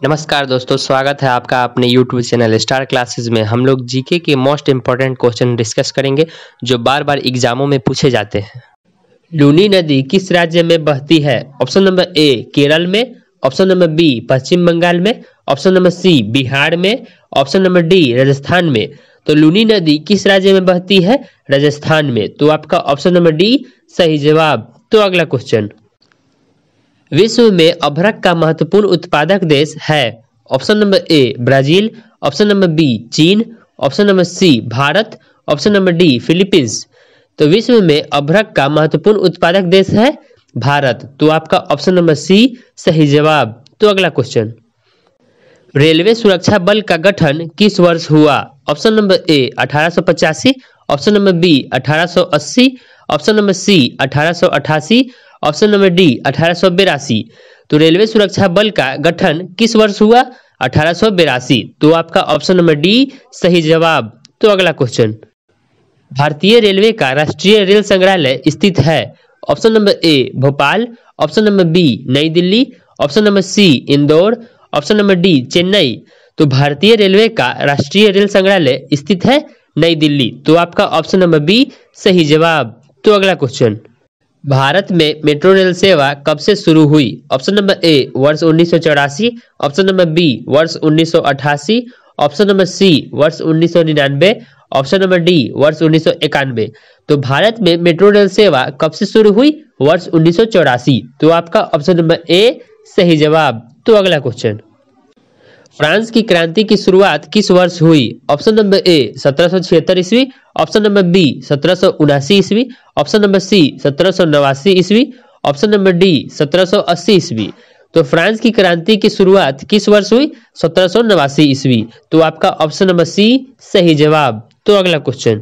नमस्कार दोस्तों, स्वागत है आपका अपने YouTube चैनल स्टार क्लासेस में। हम लोग जीके के मोस्ट इम्पोर्टेंट क्वेश्चन डिस्कस करेंगे जो बार बार एग्जामों में पूछे जाते हैं। लूनी नदी किस राज्य में बहती है? ऑप्शन नंबर ए केरल में, ऑप्शन नंबर बी पश्चिम बंगाल में, ऑप्शन नंबर सी बिहार में, ऑप्शन नंबर डी राजस्थान में। तो लूनी नदी किस राज्य में बहती है? राजस्थान में। तो आपका ऑप्शन नंबर डी सही जवाब। तो अगला क्वेश्चन, विश्व में अभ्रक का महत्वपूर्ण उत्पादक देश है? Option number A Brazil, option number B चीन, option number C Bharat, option number D Philippines. तो विश्व में अभ्रक का महत्वपूर्ण उत्पादक देश है भारत। तो आपका ऑप्शन नंबर सी सही जवाब। तो अगला क्वेश्चन, रेलवे सुरक्षा बल का गठन किस वर्ष हुआ? Option number A 1885, option number B 1880, option number C 1888, option number D 1882। तो रेलवे सुरक्षा बल का गठन किस वर्ष हुआ? 1882। तो आपका ऑप्शन नंबर डी सही जवाब। तो अगला क्वेश्चन, भारतीय रेलवे का राष्ट्रीय रेल संग्रहालय स्थित है? Option number A Bhopal, option number B New Delhi, option number C Indore, option number D Chennai. तो भारतीय रेलवे का राष्ट्रीय रेल संग्रहालय स्थित है नई दिल्ली। तो आपका ऑप्शन नंबर बी सही जवाब। तो अगला क्वेश्चन, भारत में मेट्रो रेल सेवा कब से शुरू हुई? ऑप्शन नंबर ए वर्ष 1984, ऑप्शन नंबर बी वर्ष 1988, ऑप्शन नंबर सी वर्ष 1999, ऑप्शन नंबर डी वर्ष 1991। तो भारत में मेट्रो रेल सेवा कब से शुरू हुई? वर्ष 1984। तो आपका ऑप्शन नंबर ए सही जवाब। तो अगला क्वेश्चन, फ्रांस की क्रांति की शुरुआत किस वर्ष हुई? ऑप्शन नंबर ए 1776 ईस्वी, ऑप्शन नंबर बी 1779 ईस्वी, ऑप्शन नंबर सी 1789 ईस्वी, ऑप्शन नंबर डी 1780 ईस्वी। तो फ्रांस की क्रांति की शुरुआत किस वर्ष हुई? 1789 ईस्वी। तो आपका ऑप्शन नंबर सी सही जवाब। तो अगला क्वेश्चन,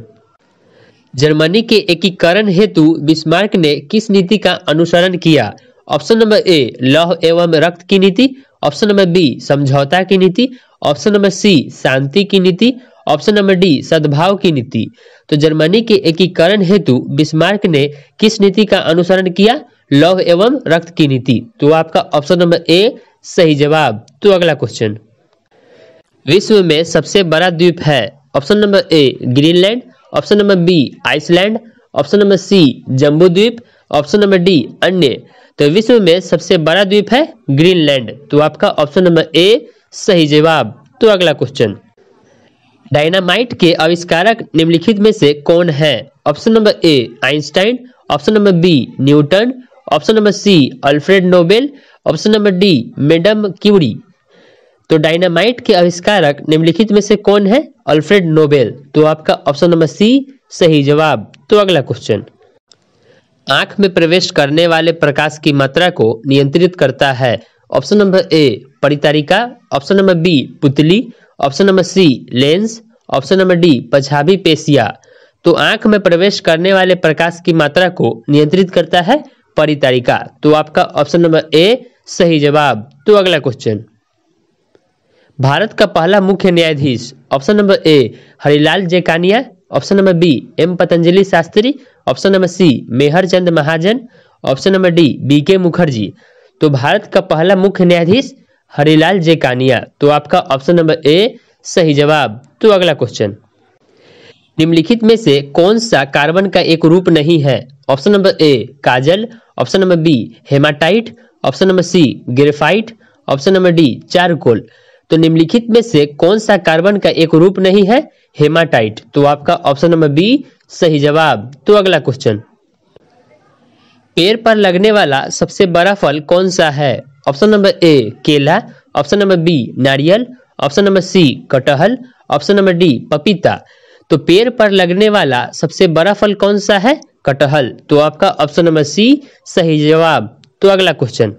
जर्मनी के एकीकरण हेतु बिस्मार्क ने किस नीति का अनुसरण किया? ऑप्शन नंबर ए लौह एवं रक्त की नीति, ऑप्शन नंबर बी समझौता की नीति, ऑप्शन नंबर सी शांति की नीति, ऑप्शन नंबर डी सद्भाव की नीति। तो जर्मनी के एकीकरण हेतु बिस्मार्क ने किस नीति का अनुसरण किया? लौह एवं रक्त की नीति। तो आपका ऑप्शन नंबर ए सही जवाब। तो अगला क्वेश्चन, विश्व में सबसे बड़ा द्वीप है? Option number A Greenland, option number B Iceland, option number C Jambu Dweep, option number D अन्य। तो विश्व में सबसे बड़ा द्वीप है ग्रीनलैंड। तो आपका ऑप्शन नंबर ए सही जवाब। तो अगला क्वेश्चन, डायनामाइट के आविष्कारक निम्नलिखित में से कौन है? Option number A Einstein, option number B Newton, option number C Alfred Nobel, option number D madam Curie. तो डायनामाइट के आविष्कारक निम्नलिखित में से कौन है? Alfred Nobel. तो आपका ऑप्शन नंबर सी सही जवाब। तो अगला क्वेश्चन, आंख में प्रवेश करने वाले प्रकाश की मात्रा को नियंत्रित करता है? ऑप्शन नंबर ए परितारिका, ऑप्शन नंबर बी पुतली, option number C lens, option number D पछाभी पेशिया। तो आंख में प्रवेश करने वाले प्रकाश की मात्रा को नियंत्रित करता है परितारिका। तो आपका ऑप्शन नंबर ए सही जवाब। तो अगला क्वेश्चन, भारत का पहला मुख्य न्यायाधीश? ऑप्शन नंबर ए Harilal Jekania, option number B M Patanjali Shastri, option number सी मेहर Chand Mahajan, option number D B के मुखर्जी। तो भारत का पहला मुख्य न्यायाधीश हरिलाल जेकानिया। तो आपका ऑप्शन नंबर ए सही जवाब। तो अगला क्वेश्चन, निम्नलिखित में से कौन सा कार्बन का एक रूप नहीं है? ऑप्शन नंबर ए काजल, option number B hematite, option number C graphite, option number D charcoal. तो निम्नलिखित में से कौन सा कार्बन का एक रूप नहीं है? हेमाटाइट। तो आपका ऑप्शन नंबर बी सही जवाब। तो अगला क्वेश्चन, पेड़ पर लगने वाला सबसे बड़ा फल कौन सा है? ऑप्शन नंबर ए केला, ऑप्शन नंबर बी नारियल, ऑप्शन नंबर सी कटहल, ऑप्शन नंबर डी पपीता। तो पेड़ पर लगने वाला सबसे बड़ा फल कौन सा है? कटहल। तो आपका ऑप्शन नंबर सी सही जवाब। तो अगला क्वेश्चन,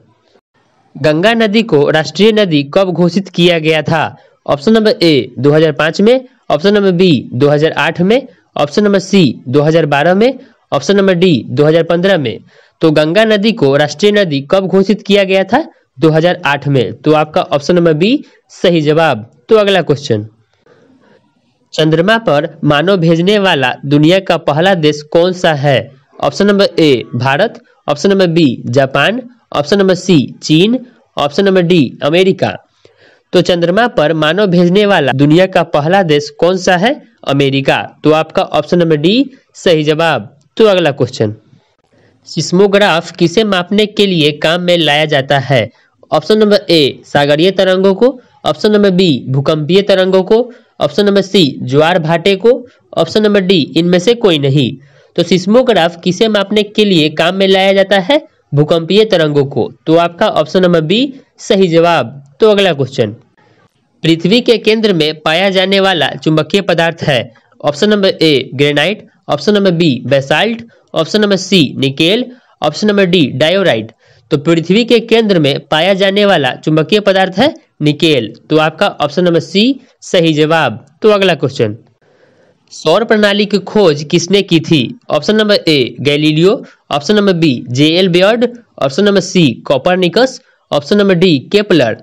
गंगा नदी को राष्ट्रीय नदी कब घोषित किया गया था? ऑप्शन नंबर ए 2005 में, ऑप्शन नंबर बी 2008 में, ऑप्शन नंबर सी 2012 में, ऑप्शन नंबर डी 2015 में। तो गंगा नदी को राष्ट्रीय नदी कब घोषित किया गया था? 2008 में। तो आपका ऑप्शन नंबर बी सही जवाब। तो अगला क्वेश्चन, चंद्रमा पर मानव भेजने वाला दुनिया का पहला देश कौन सा है? Option number A Bharat, option number B Japan, option number C चीन, ऑप्शन नंबर डी अमेरिका। तो चंद्रमा पर मानव भेजने वाला दुनिया का पहला देश कौन सा है? अमेरिका। तो आपका ऑप्शन नंबर डी सही जवाब। तो अगला क्वेश्चन, सिस्मोग्राफ किसे मापने के लिए काम में लाया जाता है? ऑप्शन नंबर ए सागरीय तरंगों को, ऑप्शन नंबर बी भूकंपीय तरंगों को, ऑप्शन नंबर सी ज्वार भाटे को, ऑप्शन नंबर डी इनमें से कोई नहीं। तो सिस्मोग्राफ किसे मापने के लिए काम में लाया जाता है? भूकंपीय तरंगों को। तो आपका ऑप्शन नंबर बी सही जवाब। तो अगला क्वेश्चन, पृथ्वी के केंद्र में पाया जाने वाला चुंबकीय पदार्थ है? Option number A granite, option number B basalt, option number C nickel, option number D diorite. तो पृथ्वी के केंद्र में पाया जाने वाला चुंबकीय पदार्थ है निकेल। तो आपका ऑप्शन नंबर सी सही जवाब। तो अगला क्वेश्चन, सौर प्रणाली की खोज किसने की थी? Option number A Galileo, option number B J L. Baird, option number C Copernicus, option number D Kepler.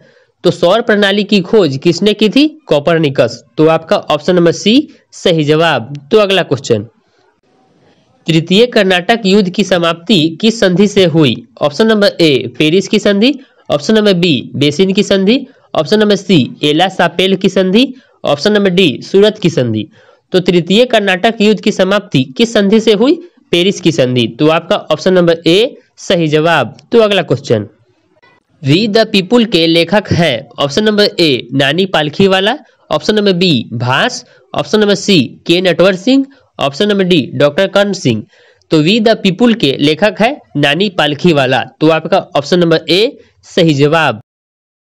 तो सौर प्रणाली की खोज किसने की थी? कोपरनिकस। तो आपका ऑप्शन नंबर सी सही जवाब। तो अगला क्वेश्चन, तृतीय कर्नाटक युद्ध की समाप्ति किस संधि से हुई? ऑप्शन नंबर ए पेरिस की संधि, ऑप्शन नंबर बी बेसिन की संधि, ऑप्शन नंबर सी एला सापेल की संधि, ऑप्शन नंबर डी सूरत की संधि। तो तृतीय कर्नाटक युद्ध की समाप्ति किस संधि से हुई? पेरिस की संधि। तो आपका ऑप्शन नंबर ए सही जवाब। तो अगला क्वेश्चन, वी द पीपुल के लेखक हैं? Option number A Nani Palkhivala, option number B Bhasa, option number C K Natwar Singh, option number D doctor Karan Singh. तो वी द पीपुल के लेखक है नानी पालखीवाला। तो आपका ऑप्शन नंबर ए सही जवाब।